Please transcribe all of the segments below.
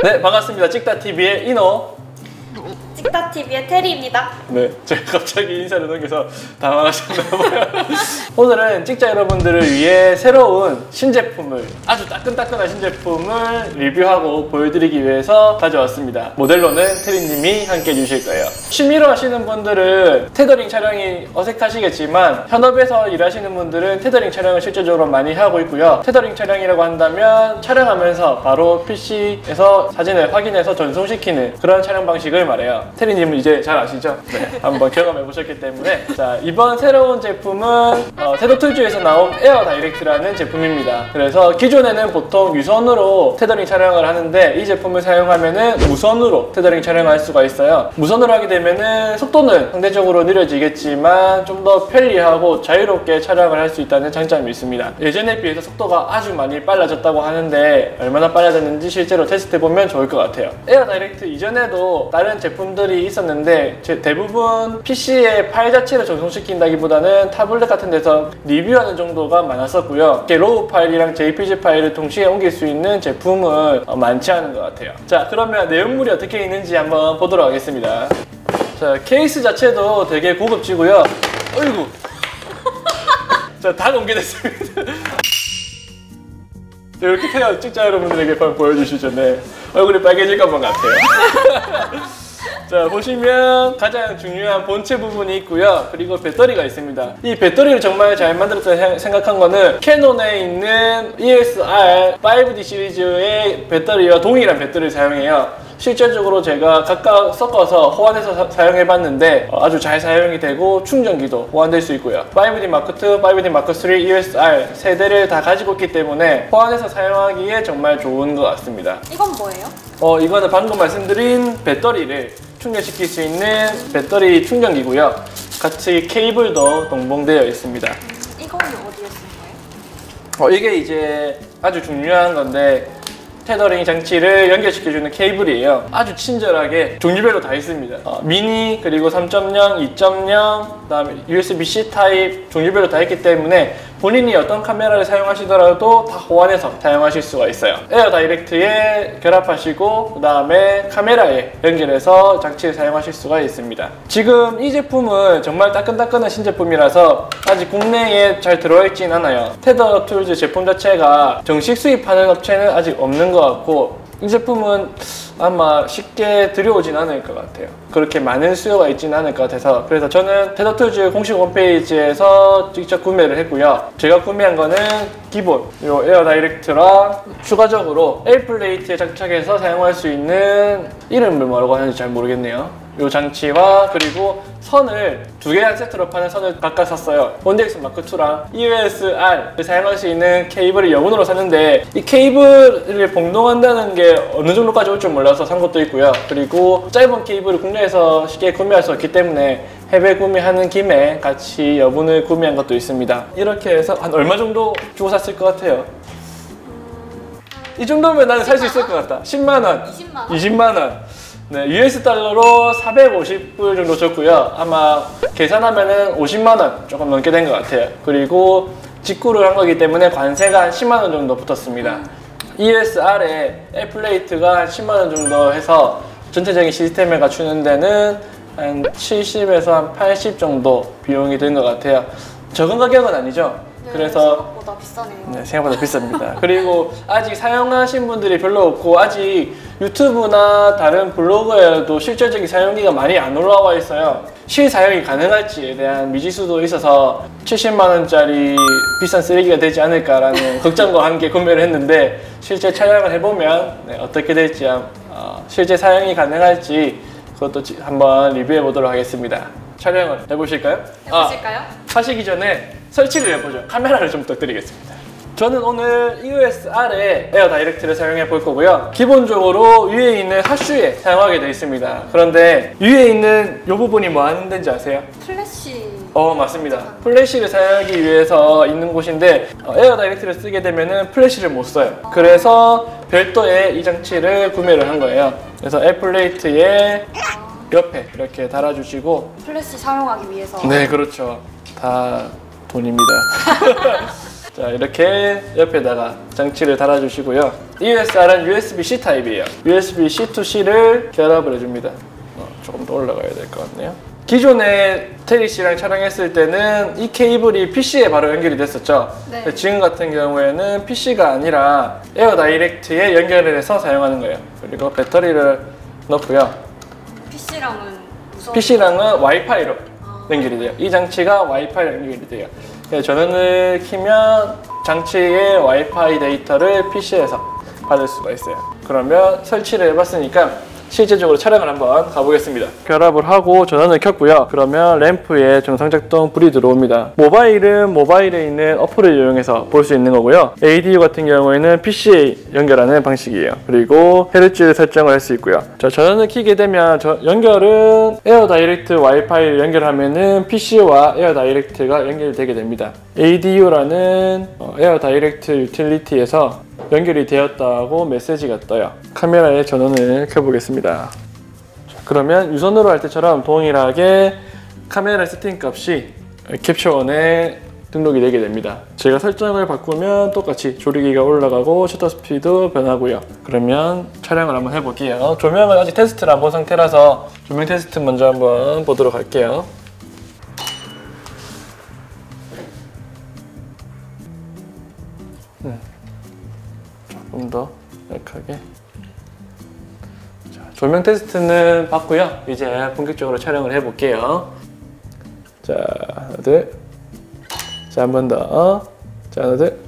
네, 반갑습니다. 찍다TV의 이노. 찍다TV의 테리입니다. 네, 제가 갑자기 인사를 넘겨서 당황하셨나봐요. 오늘은 찍자 여러분들을 위해 새로운 신제품을, 아주 따끈따끈한 신제품을 리뷰하고 보여드리기 위해서 가져왔습니다. 모델로는 테리님이 함께 해주실 거예요. 취미로 하시는 분들은 테더링 촬영이 어색하시겠지만 현업에서 일하시는 분들은 테더링 촬영을 실제적으로 많이 하고 있고요. 테더링 촬영이라고 한다면 촬영하면서 바로 PC에서 사진을 확인해서 전송시키는 그런 촬영 방식을 말해요. 테리님은 이제 잘 아시죠? 네, 한번 경험해 보셨기 때문에. 자, 이번 새로운 제품은 테더툴즈에서 나온 에어 다이렉트라는 제품입니다. 그래서 기존에는 보통 유선으로 테더링 촬영을 하는데 이 제품을 사용하면은 무선으로 테더링 촬영을 할 수가 있어요. 무선으로 하게 되면은 속도는 상대적으로 느려지겠지만 좀 더 편리하고 자유롭게 촬영을 할 수 있다는 장점이 있습니다. 예전에 비해서 속도가 아주 많이 빨라졌다고 하는데 얼마나 빨라졌는지 실제로 테스트해보면 좋을 것 같아요. 에어 다이렉트 이전에도 다른 제품들이 있었는데 대부분 PC에 파일 자체를 전송시킨다기보다는 타블렛 같은 데서 리뷰하는 정도가 많았었고요. 이렇게 로우 파일이랑 JPG 파일을 동시에 옮길 수 있는 제품은 많지 않은 것 같아요. 자, 그러면 내용물이 어떻게 있는지 한번 보도록 하겠습니다. 자, 케이스 자체도 되게 고급지고요. 어이구. 자, 다 공개됐습니다. 이렇게 해야 찍자 여러분들에게 보여주시죠. 네, 얼굴이 빨개질 것만 같아요. 자, 보시면 가장 중요한 본체 부분이 있고요. 그리고 배터리가 있습니다. 이 배터리를 정말 잘 만들었다 생각한 거는 캐논에 있는 EOS-R 5D 시리즈의 배터리와 동일한 배터리를 사용해요. 실제적으로 제가 각각 섞어서 호환해서 사용해봤는데 아주 잘 사용이 되고 충전기도 호환될 수 있고요. 5D Mark2, 5D Mark3, EOS-R 세 대를 다 가지고 있기 때문에 호환해서 사용하기에 정말 좋은 것 같습니다. 이건 뭐예요? 이거는 방금 말씀드린 배터리를 충전시킬 수 있는 배터리 충전기고요. 같이 케이블도 동봉되어 있습니다. 이건 어디에 쓴 거예요? 이게 이제 아주 중요한 건데 테더링 장치를 연결시켜주는 케이블이에요. 아주 친절하게 종류별로 다 있습니다. 미니, 그리고 3.0, 2.0, 그 다음에 USB-C 타입 종류별로 다 있기 때문에 본인이 어떤 카메라를 사용하시더라도 다 호환해서 사용하실 수가 있어요. 에어 다이렉트에 결합하시고 그 다음에 카메라에 연결해서 장치를 사용하실 수가 있습니다. 지금 이 제품은 정말 따끈따끈한 신제품이라서 아직 국내에 잘 들어와 있진 않아요. 테더툴즈 제품 자체가 정식 수입하는 업체는 아직 없는 것 같고 이 제품은 아마 쉽게 들여오진 않을 것 같아요. 그렇게 많은 수요가 있진 않을 것 같아서. 그래서 저는 테더툴즈 공식 홈페이지에서 직접 구매를 했고요. 제가 구매한 거는 기본 요 에어 다이렉트랑 추가적으로 A플레이트에 장착해서 사용할 수 있는, 이름을 뭐라고 하는지 잘 모르겠네요. 요 장치와 그리고 선을 두 개 한 세트로 파는 선을 각각 샀어요. 원덱스 마크2랑 EOS-R을 사용할 수 있는 케이블을 여분으로 샀는데 이 케이블을 봉동한다는 게 어느 정도까지 올 줄 몰라서 산 것도 있고요. 그리고 짧은 케이블을 국내에서 쉽게 구매할 수 없기 때문에 해외 구매하는 김에 같이 여분을 구매한 것도 있습니다. 이렇게 해서 한 얼마 정도 주고 샀을 것 같아요? 이 정도면 나는 살 수 있을 것 같다. 10만원, 20만 원? 20만원. 네, US 달러로 450불 정도 줬고요. 아마 계산하면은 50만원 조금 넘게 된 것 같아요. 그리고 직구를 한 거기 때문에 관세가 한 10만원 정도 붙었습니다. EOS-R에 A플레이트가 한 10만원 정도 해서 전체적인 시스템을 갖추는 데는 한 70에서 한 80 정도 비용이 든 것 같아요. 적은 가격은 아니죠? 네, 그래서 생각보다 비싸네요. 네, 생각보다 비쌉니다. 그리고 아직 사용하신 분들이 별로 없고 아직 유튜브나 다른 블로그에도 실질적인 사용기가 많이 안 올라와 있어요. 실사용이 가능할지에 대한 미지수도 있어서 70만원짜리 비싼 쓰레기가 되지 않을까라는 걱정과 함께 구매를 했는데 실제 촬영을 해보면 어떻게 될지, 실제 사용이 가능할지 그것도 한번 리뷰해 보도록 하겠습니다. 촬영을 해보실까요? 해보실까요? 하시기 전에 설치를 해보죠. 카메라를 좀 부탁드리겠습니다. 저는 오늘 EOS-R의 에어 다이렉트를 사용해 볼 거고요. 기본적으로 위에 있는 핫슈에 사용하게 되어 있습니다. 그런데 위에 있는 이 부분이 뭐 하는 데인지 아세요? 플래시. 맞습니다. 플래시를 사용하기 위해서 있는 곳인데 에어 다이렉트를 쓰게 되면은 플래시를 못 써요. 그래서 별도의 이 장치를 구매를 한 거예요. 그래서 A플레이트에 옆에 이렇게 달아주시고, 플래시 사용하기 위해서. 네, 그렇죠. 다 돈입니다. 자, 이렇게 옆에다가 장치를 달아주시고요. EOSR은 USB-C 타입이에요. USB-C to C를 결합을 해줍니다. 조금 더 올라가야 될 것 같네요. 기존에 테리 씨랑 촬영했을 때는 이 케이블이 PC에 바로 연결이 됐었죠. 네. 지금 같은 경우에는 PC가 아니라 에어 다이렉트에 연결을 해서 사용하는 거예요. 그리고 배터리를 넣고요. PC랑은 와이파이로 연결이 돼요. 이 장치가 와이파이로 연결이 돼요. 전원을 켜면 장치의 와이파이 데이터를 PC에서 받을 수가 있어요. 그러면 설치를 해봤으니까 실제적으로 촬영을 한번 가보겠습니다. 결합을 하고 전원을 켰고요. 그러면 램프에 정상작동 불이 들어옵니다. 모바일은 모바일에 있는 어플을 이용해서 볼 수 있는 거고요. ADU 같은 경우에는 PC에 연결하는 방식이에요. 그리고 헤르츠 설정을 할 수 있고요. 자, 전원을 켜게 되면 연결은 에어 다이렉트 와이파이를 연결하면은 PC와 에어 다이렉트가 연결되게 됩니다. ADU라는 에어 다이렉트 유틸리티에서 연결이 되었다고 메시지가 떠요. 카메라에 전원을 켜보겠습니다. 자, 그러면 유선으로 할 때처럼 동일하게 카메라 세팅 값이 캡처원에 등록이 되게 됩니다. 제가 설정을 바꾸면 똑같이 조리기가 올라가고 셔터 스피드 변하고요. 그러면 촬영을 한번 해볼게요. 조명은 아직 테스트를 안 본 상태라서 조명 테스트 먼저 한번 보도록 할게요. 조금 더 약하게. 자, 조명 테스트는 봤고요. 이제 본격적으로 촬영을 해볼게요. 자, 하나, 둘. 자, 한 번 더. 자, 하나, 둘.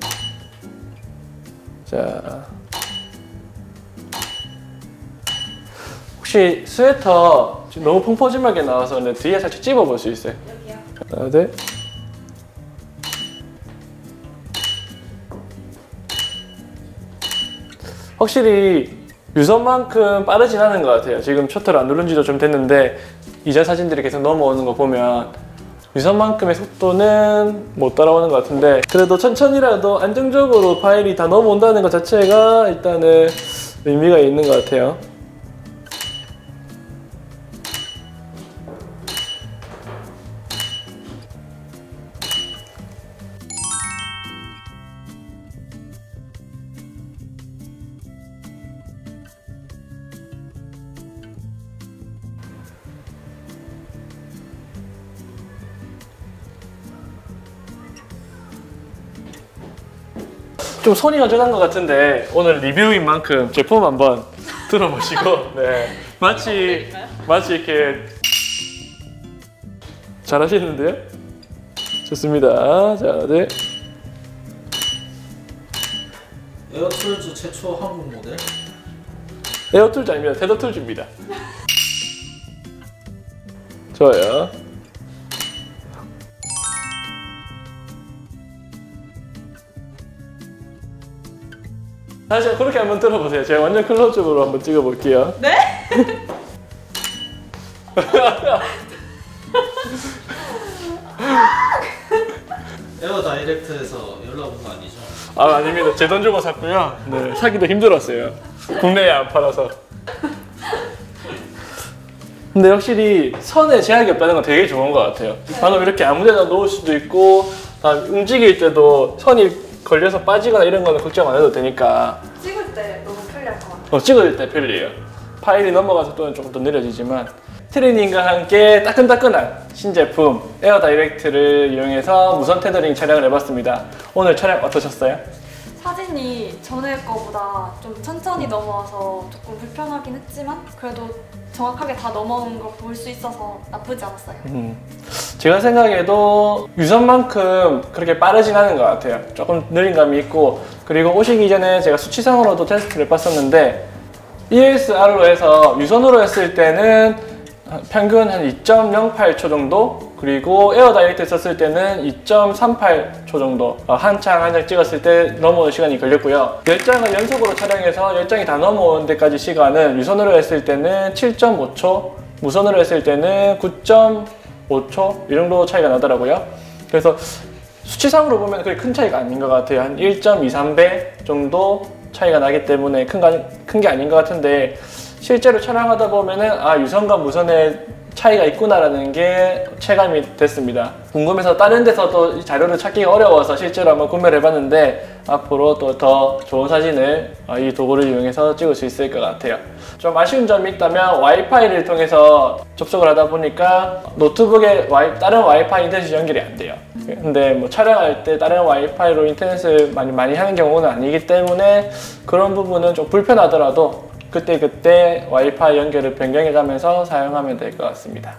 자. 혹시 스웨터 너무 펑퍼짐하게 나와서 뒤에 살짝 찝어볼 수 있어요? 여기요. 하나, 둘. 확실히 유선만큼 빠르진 않은 것 같아요. 지금 셔터를 안 누른 지도 좀 됐는데 이전 사진들이 계속 넘어오는 거 보면 유선만큼의 속도는 못 따라오는 것 같은데 그래도 천천히라도 안정적으로 파일이 다 넘어온다는 것 자체가 일단은 의미가 있는 것 같아요. 좀 손이 어전한 것 같은데 오늘 리뷰인 만큼 제품 한번 들어보시고 네. 마치 이렇게 잘하시는데요? 좋습니다. 자, 네. 에어툴즈 최초 한국 모델? 에어툴즈 아닙니다. 테더툴즈입니다. 좋아요. 다시 그렇게 한번 들어보세요. 제가 완전 클로즈업으로 한번 찍어볼게요. 네? 에어 다이렉트에서 연락 온 거 아니죠? 아, 아닙니다. 제 돈 주고 샀고요. 네, 사기도 힘들었어요. 국내에 안 팔아서. 근데 확실히 선에 제약이 없다는 건 되게 좋은 것 같아요. 방금 이렇게 아무데나 놓을 수도 있고 움직일 때도 선이 걸려서 빠지거나 이런 거는 걱정 안 해도 되니까 찍을 때 너무 편리할 것 같아요. 찍을 때 편리해요. 파일이 넘어가서 또는 조금 더 느려지지만 트레이닝과 함께 따끈따끈한 신제품 에어 다이렉트를 이용해서 무선 테더링 촬영을 해봤습니다. 오늘 촬영 어떠셨어요? 사진이 전에 거보다 좀 천천히 넘어와서 조금 불편하긴 했지만 그래도 정확하게 다 넘어온 걸 볼 수 있어서 나쁘지 않았어요. 제가 생각해도 유선만큼 그렇게 빠르진 않은 것 같아요. 조금 느린 감이 있고 그리고 오시기 전에 제가 수치상으로도 테스트를 해봤었는데 EOSR로 해서 유선으로 했을 때는 평균 한 2.08초 정도 그리고 에어 다이렉트 썼을 때는 2.38초 정도 한 장 찍었을 때 넘어오는 시간이 걸렸고요. 10장을 연속으로 촬영해서 10장이 다 넘어오는 데까지 시간은 유선으로 했을 때는 7.5초 무선으로 했을 때는 9.5초 이 정도 차이가 나더라고요. 그래서 수치상으로 보면 그렇게 큰 차이가 아닌 것 같아요. 한 1.23배 정도 차이가 나기 때문에 큰 게 아닌 것 같은데 실제로 촬영하다 보면은 유선과 무선의 차이가 있구나라는 게 체감이 됐습니다. 궁금해서 다른 데서도 이 자료를 찾기가 어려워서 실제로 한번 구매를 해봤는데 앞으로 또 더 좋은 사진을 이 도구를 이용해서 찍을 수 있을 것 같아요. 좀 아쉬운 점이 있다면 와이파이를 통해서 접속을 하다 보니까 노트북에 다른 와이파이 인터넷이 연결이 안 돼요. 근데 뭐 촬영할 때 다른 와이파이로 인터넷을 많이 하는 경우는 아니기 때문에 그런 부분은 좀 불편하더라도 그때 와이파이 연결을 변경해가면서 사용하면 될 것 같습니다.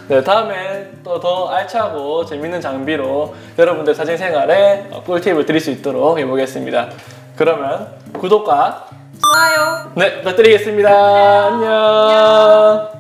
네, 다음에 또 더 알차고 재밌는 장비로 여러분들 사진 생활에 꿀팁을 드릴 수 있도록 해보겠습니다. 그러면 구독과 좋아요. 네, 부탁드리겠습니다. 안녕.